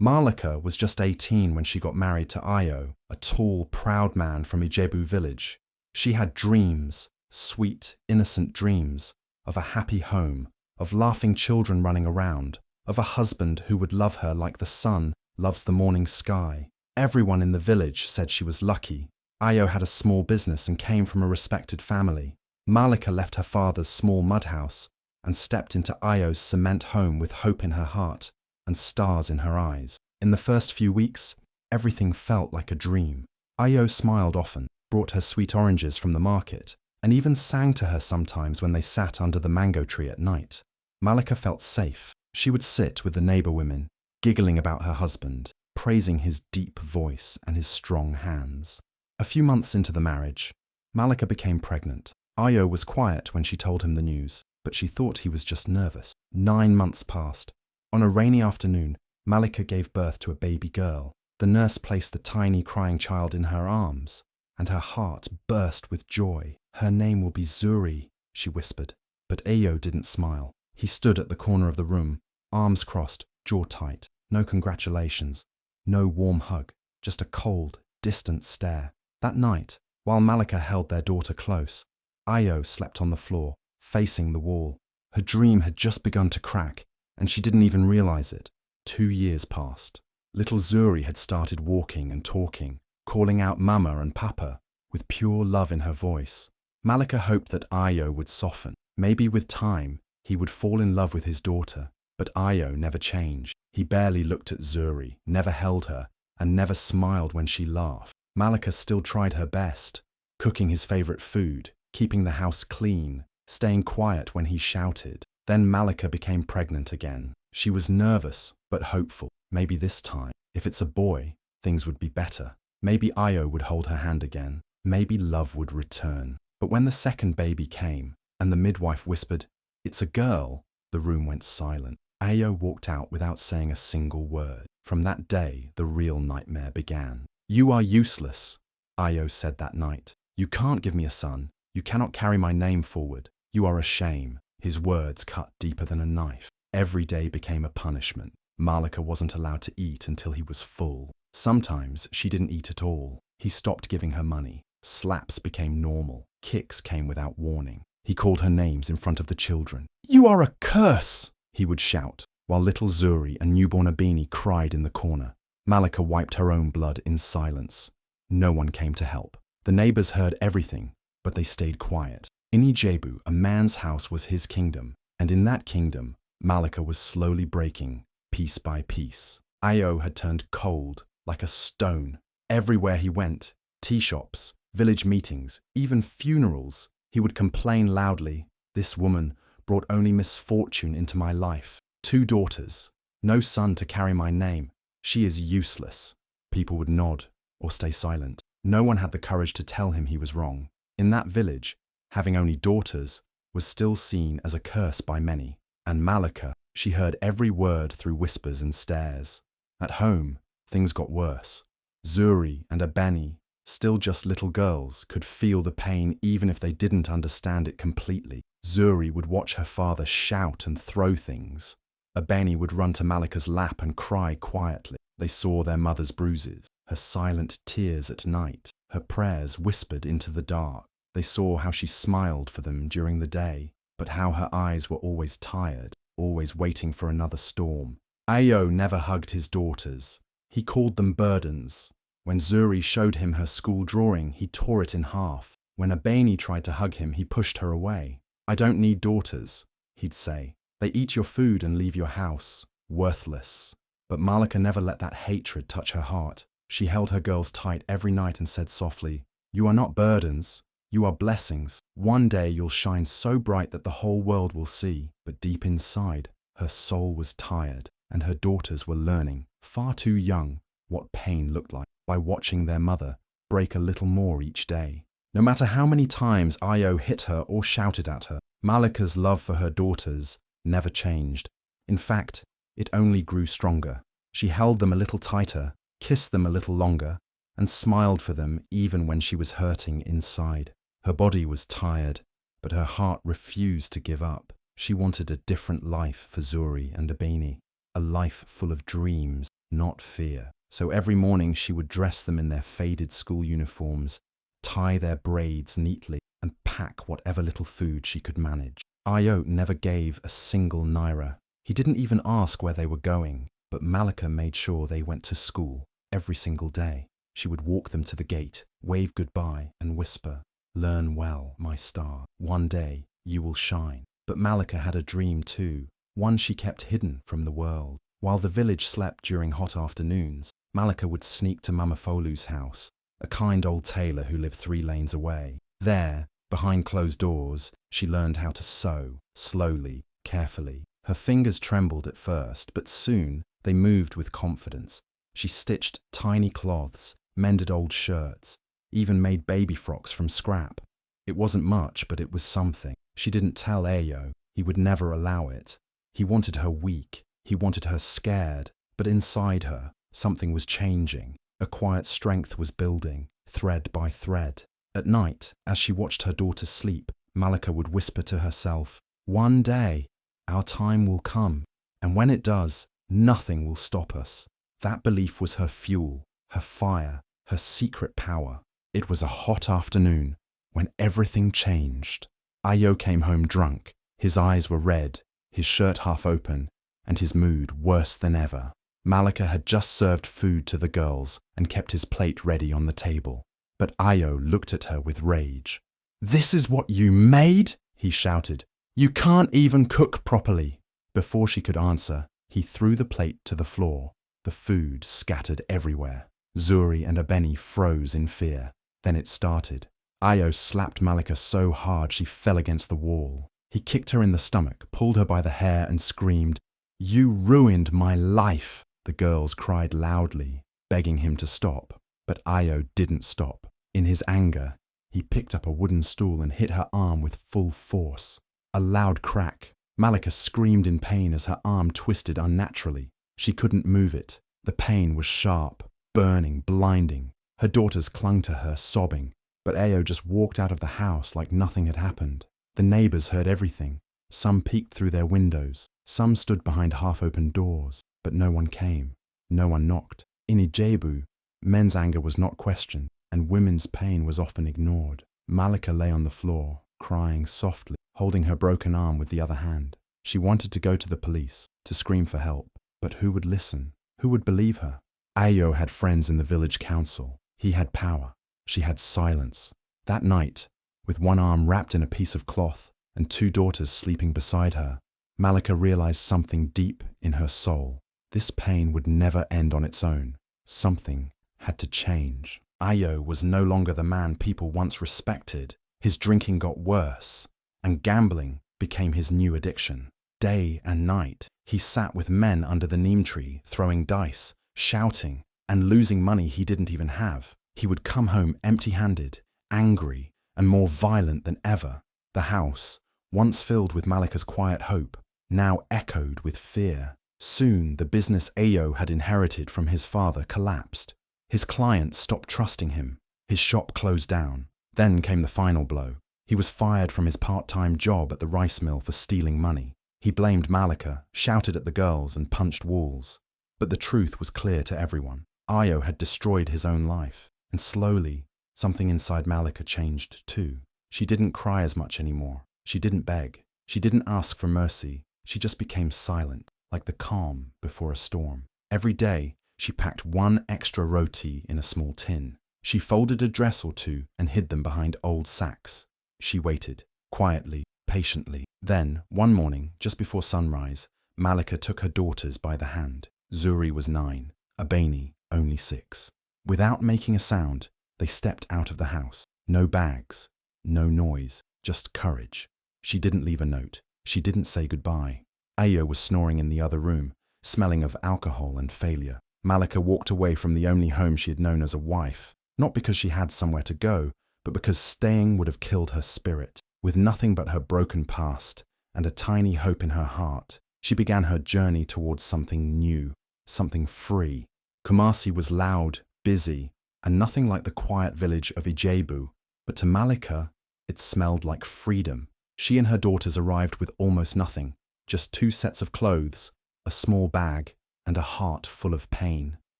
Malika was just 18 when she got married to Ayo, a tall, proud man from Ijebu village. She had dreams, sweet, innocent dreams, of a happy home, of laughing children running around, of a husband who would love her like the sun loves the morning sky. Everyone in the village said she was lucky. Ayo had a small business and came from a respected family. Malika left her father's small mud house and stepped into Ayo's cement home with hope in her heart and stars in her eyes. In the first few weeks, everything felt like a dream. Ayo smiled often, brought her sweet oranges from the market, and even sang to her sometimes when they sat under the mango tree at night. Malika felt safe. She would sit with the neighbor women, giggling about her husband, praising his deep voice and his strong hands. A few months into the marriage, Malika became pregnant. Ayo was quiet when she told him the news, but she thought he was just nervous. 9 months passed. On a rainy afternoon, Malika gave birth to a baby girl. The nurse placed the tiny crying child in her arms, and her heart burst with joy. "Her name will be Zuri," she whispered. But Ayo didn't smile. He stood at the corner of the room, arms crossed, jaw tight. No congratulations, no warm hug, just a cold, distant stare. That night, while Malika held their daughter close, Ayo slept on the floor, facing the wall. Her dream had just begun to crack, and she didn't even realize it. 2 years passed. Little Zuri had started walking and talking, calling out Mama and Papa, with pure love in her voice. Malika hoped that Ayo would soften. Maybe with time, he would fall in love with his daughter. But Ayo never changed. He barely looked at Zuri, never held her, and never smiled when she laughed. Malika still tried her best, cooking his favorite food, keeping the house clean, staying quiet when he shouted. Then Malika became pregnant again. She was nervous, but hopeful. Maybe this time, if it's a boy, things would be better. Maybe Ayo would hold her hand again. Maybe love would return. But when the second baby came, and the midwife whispered, "It's a girl," the room went silent. Ayo walked out without saying a single word. From that day, the real nightmare began. "You are useless," Ayo said that night. "You can't give me a son. You cannot carry my name forward. You are a shame." His words cut deeper than a knife. Every day became a punishment. Malika wasn't allowed to eat until he was full. Sometimes she didn't eat at all. He stopped giving her money. Slaps became normal. Kicks came without warning. He called her names in front of the children. "You are a curse!" he would shout, while little Zuri and newborn Abini cried in the corner. Malika wiped her own blood in silence. No one came to help. The neighbors heard everything, but they stayed quiet. In Ijebu, a man's house was his kingdom, and in that kingdom, Malika was slowly breaking, piece by piece. Ayo had turned cold, like a stone. Everywhere he went, tea shops, village meetings, even funerals, he would complain loudly, "This woman brought only misfortune into my life. 2 daughters, no son to carry my name. She is useless." People would nod or stay silent. No one had the courage to tell him he was wrong. In that village, having only daughters was still seen as a curse by many. And Malika, she heard every word through whispers and stares. At home, things got worse. Zuri and Abeni, still just little girls, could feel the pain even if they didn't understand it completely. Zuri would watch her father shout and throw things. Abeni would run to Malika's lap and cry quietly. They saw their mother's bruises, her silent tears at night, her prayers whispered into the dark. They saw how she smiled for them during the day, but how her eyes were always tired, always waiting for another storm. Ayo never hugged his daughters. He called them burdens. When Zuri showed him her school drawing, he tore it in half. When Abeni tried to hug him, he pushed her away. "I don't need daughters," he'd say. "They eat your food and leave your house. Worthless." But Malika never let that hatred touch her heart. She held her girls tight every night and said softly, "You are not burdens. You are blessings. One day you'll shine so bright that the whole world will see." But deep inside, her soul was tired, and her daughters were learning, far too young, what pain looked like by watching their mother break a little more each day. No matter how many times Ayo hit her or shouted at her, Malika's love for her daughters never changed. In fact, it only grew stronger. She held them a little tighter, kissed them a little longer, and smiled for them even when she was hurting inside. Her body was tired, but her heart refused to give up. She wanted a different life for Zuri and Abeni, a life full of dreams, not fear. So every morning she would dress them in their faded school uniforms, tie their braids neatly, and pack whatever little food she could manage. Ayo never gave a single naira. He didn't even ask where they were going, but Malika made sure they went to school every single day. She would walk them to the gate, wave goodbye, and whisper, "Learn well, my star. One day you will shine." But Malika had a dream too, one she kept hidden from the world. While the village slept during hot afternoons, Malika would sneak to Mama Folu's house, a kind old tailor who lived 3 lanes away. There, behind closed doors, she learned how to sew, slowly, carefully. Her fingers trembled at first, but soon they moved with confidence. She stitched tiny cloths, mended old shirts, even made baby frocks from scrap. It wasn't much, but it was something. She didn't tell Ayo. He would never allow it. He wanted her weak. He wanted her scared. But inside her, something was changing. A quiet strength was building, thread by thread. At night, as she watched her daughter sleep, Malika would whisper to herself, "One day, our time will come, and when it does, nothing will stop us." That belief was her fuel, her fire, her secret power. It was a hot afternoon when everything changed. Ayo came home drunk. His eyes were red, his shirt half open, and his mood worse than ever. Malika had just served food to the girls and kept his plate ready on the table. But Ayo looked at her with rage. "This is what you made?" he shouted. "You can't even cook properly." Before she could answer, he threw the plate to the floor. The food scattered everywhere. Zuri and Abeni froze in fear. Then it started. Ayo slapped Malika so hard she fell against the wall. He kicked her in the stomach, pulled her by the hair and screamed, "You ruined my life!" The girls cried loudly, begging him to stop. But Ayo didn't stop. In his anger, he picked up a wooden stool and hit her arm with full force. A loud crack. Malika screamed in pain as her arm twisted unnaturally. She couldn't move it. The pain was sharp, burning, blinding. Her daughters clung to her, sobbing. But Ayo just walked out of the house like nothing had happened. The neighbors heard everything. Some peeked through their windows. Some stood behind half-open doors. But no one came. No one knocked. In Ijebu, men's anger was not questioned, and women's pain was often ignored. Malika lay on the floor, crying softly, holding her broken arm with the other hand. She wanted to go to the police, to scream for help. But who would listen? Who would believe her? Ayo had friends in the village council. He had power. She had silence. That night, with one arm wrapped in a piece of cloth and 2 daughters sleeping beside her, Malika realized something deep in her soul. This pain would never end on its own. Something had to change. Ayo was no longer the man people once respected. His drinking got worse, and gambling became his new addiction. Day and night, he sat with men under the neem tree, throwing dice, shouting, and losing money he didn't even have. He would come home empty-handed, angry, and more violent than ever. The house, once filled with Malika's quiet hope, now echoed with fear. Soon, the business Ayo had inherited from his father collapsed. His clients stopped trusting him. His shop closed down. Then came the final blow. He was fired from his part-time job at the rice mill for stealing money. He blamed Malika, shouted at the girls, and punched walls. But the truth was clear to everyone. Ayo had destroyed his own life. And slowly, something inside Malika changed too. She didn't cry as much anymore. She didn't beg. She didn't ask for mercy. She just became silent, like the calm before a storm. Every day, she packed 1 extra roti in a small tin. She folded a dress or 2 and hid them behind old sacks. She waited, quietly, patiently. Then, one morning, just before sunrise, Malika took her daughters by the hand. Zuri was 9, Abeni only 6. Without making a sound, they stepped out of the house. No bags, no noise, just courage. She didn't leave a note. She didn't say goodbye. Ayo was snoring in the other room, smelling of alcohol and failure. Malika walked away from the only home she had known as a wife, not because she had somewhere to go, but because staying would have killed her spirit. With nothing but her broken past and a tiny hope in her heart, she began her journey towards something new, something free. Kumasi was loud, busy, and nothing like the quiet village of Ijebu, but to Malika, it smelled like freedom. She and her daughters arrived with almost nothing, just 2 sets of clothes, a small bag, and a heart full of pain.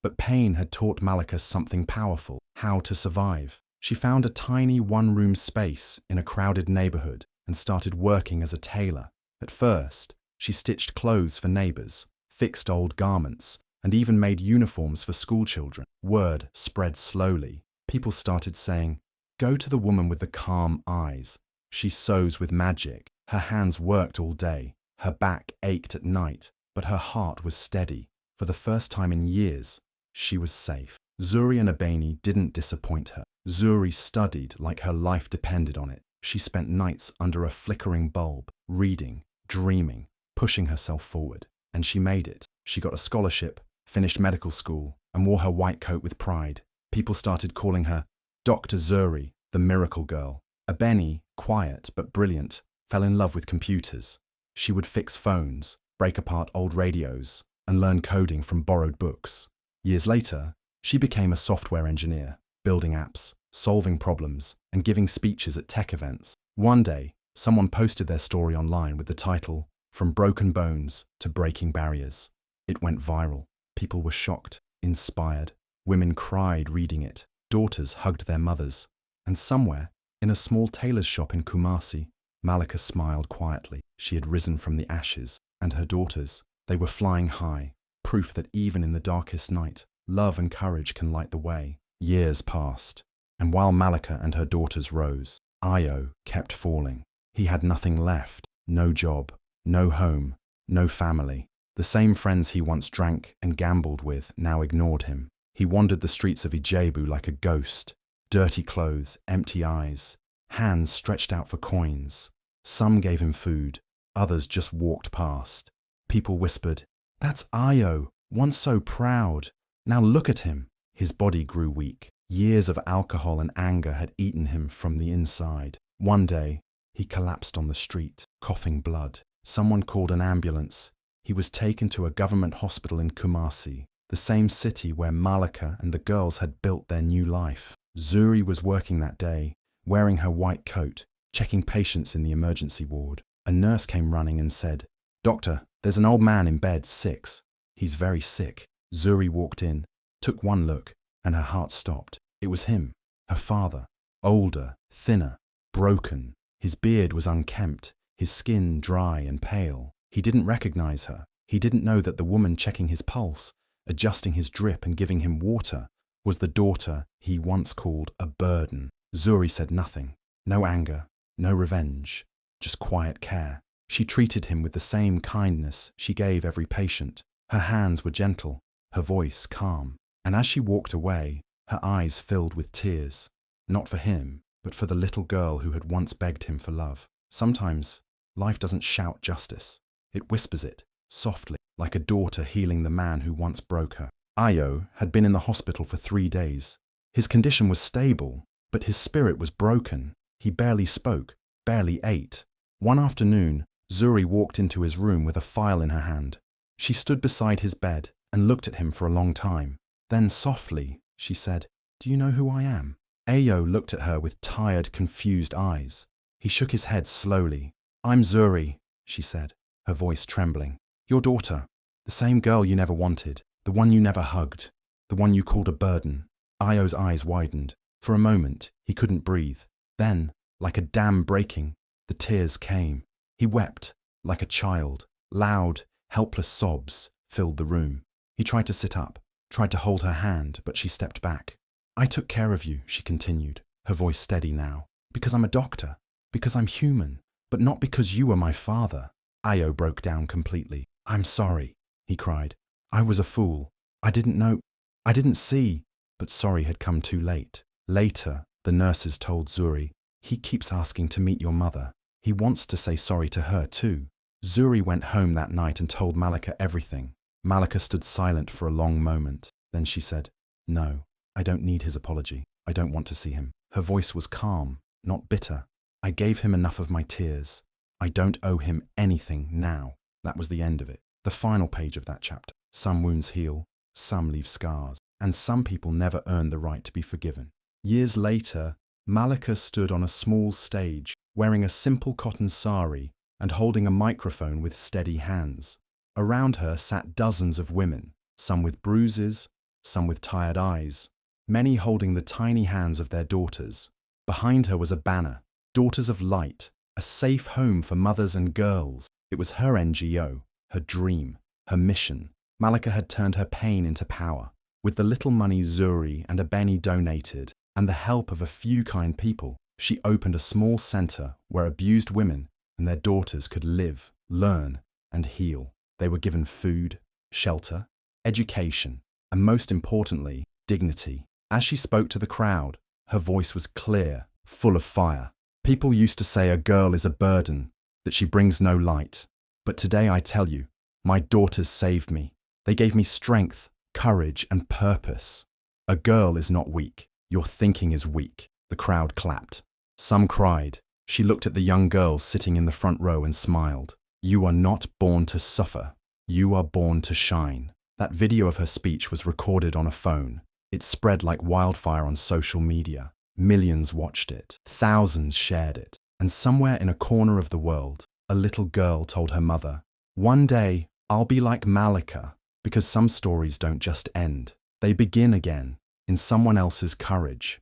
But pain had taught Malika something powerful: how to survive. She found a tiny one-room space in a crowded neighborhood and started working as a tailor. At first, she stitched clothes for neighbors, fixed old garments, and even made uniforms for schoolchildren. Word spread slowly. People started saying, "Go to the woman with the calm eyes. She sews with magic." Her hands worked all day. Her back ached at night, but her heart was steady. For the first time in years, she was safe. Zuri and Abeni didn't disappoint her. Zuri studied like her life depended on it. She spent nights under a flickering bulb, reading, dreaming, pushing herself forward. And she made it. She got a scholarship, finished medical school, and wore her white coat with pride. People started calling her Dr. Zuri, the miracle girl. Abeni, quiet but brilliant, fell in love with computers. She would fix phones, break apart old radios, and learn coding from borrowed books. Years later, she became a software engineer, building apps, solving problems, and giving speeches at tech events. One day, someone posted their story online with the title, "From Broken Bones to Breaking Barriers." It went viral. People were shocked, inspired. Women cried reading it. Daughters hugged their mothers. And somewhere, in a small tailor's shop in Kumasi, Malika smiled quietly. She had risen from the ashes, and her daughters, they were flying high, proof that even in the darkest night, love and courage can light the way. Years passed, and while Malika and her daughters rose, Ayo kept falling. He had nothing left: no job, no home, no family. The same friends he once drank and gambled with now ignored him. He wandered the streets of Ijebu like a ghost. Dirty clothes, empty eyes, hands stretched out for coins. Some gave him food, others just walked past. People whispered, "That's Ayo, once so proud. Now look at him." His body grew weak. Years of alcohol and anger had eaten him from the inside. One day, he collapsed on the street, coughing blood. Someone called an ambulance. He was taken to a government hospital in Kumasi, the same city where Malika and the girls had built their new life. Zuri was working that day, wearing her white coat, checking patients in the emergency ward. A nurse came running and said, "Doctor, there's an old man in bed, 6. He's very sick." Zuri walked in, took one look, and her heart stopped. It was him, her father, older, thinner, broken. His beard was unkempt, his skin dry and pale. He didn't recognize her. He didn't know that the woman checking his pulse, adjusting his drip and giving him water, was the daughter he once called a burden. Zuri said nothing. No anger, no revenge, just quiet care. She treated him with the same kindness she gave every patient. Her hands were gentle, her voice calm. And as she walked away, her eyes filled with tears. Not for him, but for the little girl who had once begged him for love. Sometimes, life doesn't shout justice. It whispers it, softly, like a daughter healing the man who once broke her. Ayo had been in the hospital for 3 days. His condition was stable, but his spirit was broken. He barely spoke, barely ate. One afternoon, Zuri walked into his room with a file in her hand. She stood beside his bed and looked at him for a long time. Then softly, she said, "Do you know who I am?" Ayo looked at her with tired, confused eyes. He shook his head slowly. "I'm Zuri," she said, her voice trembling. "Your daughter, the same girl you never wanted, the one you never hugged, the one you called a burden." Ayo's eyes widened. For a moment, he couldn't breathe. Then, like a dam breaking, the tears came. He wept, like a child. Loud, helpless sobs filled the room. He tried to sit up, tried to hold her hand, but she stepped back. "I took care of you," she continued, her voice steady now, "because I'm a doctor, because I'm human, but not because you were my father." Ayo broke down completely. "I'm sorry," he cried. "I was a fool. I didn't know. I didn't see." But sorry had come too late. Later, the nurses told Zuri, "He keeps asking to meet your mother. He wants to say sorry to her too." Zuri went home that night and told Malika everything. Malika stood silent for a long moment. Then she said, "No, I don't need his apology. I don't want to see him." Her voice was calm, not bitter. "I gave him enough of my tears. I don't owe him anything now." That was the end of it. The final page of that chapter. Some wounds heal, some leave scars, and some people never earn the right to be forgiven. Years later, Malika stood on a small stage, wearing a simple cotton sari and holding a microphone with steady hands. Around her sat dozens of women, some with bruises, some with tired eyes, many holding the tiny hands of their daughters. Behind her was a banner, Daughters of Light, a safe home for mothers and girls. It was her NGO, her dream, her mission. Malika had turned her pain into power. With the little money Zuri and Abeni donated, and the help of a few kind people, she opened a small center where abused women and their daughters could live, learn, and heal. They were given food, shelter, education, and most importantly, dignity. As she spoke to the crowd, her voice was clear, full of fire. People used to say a girl is a burden, that she brings no light. But today I tell you, my daughters saved me. They gave me strength, courage, and purpose. A girl is not weak. Your thinking is weak. The crowd clapped. Some cried. She looked at the young girls sitting in the front row and smiled. You are not born to suffer. You are born to shine. That video of her speech was recorded on a phone. It spread like wildfire on social media. Millions watched it. Thousands shared it. And somewhere in a corner of the world, a little girl told her mother, "One day, I'll be like Malika," because some stories don't just end. They begin again, in someone else's courage.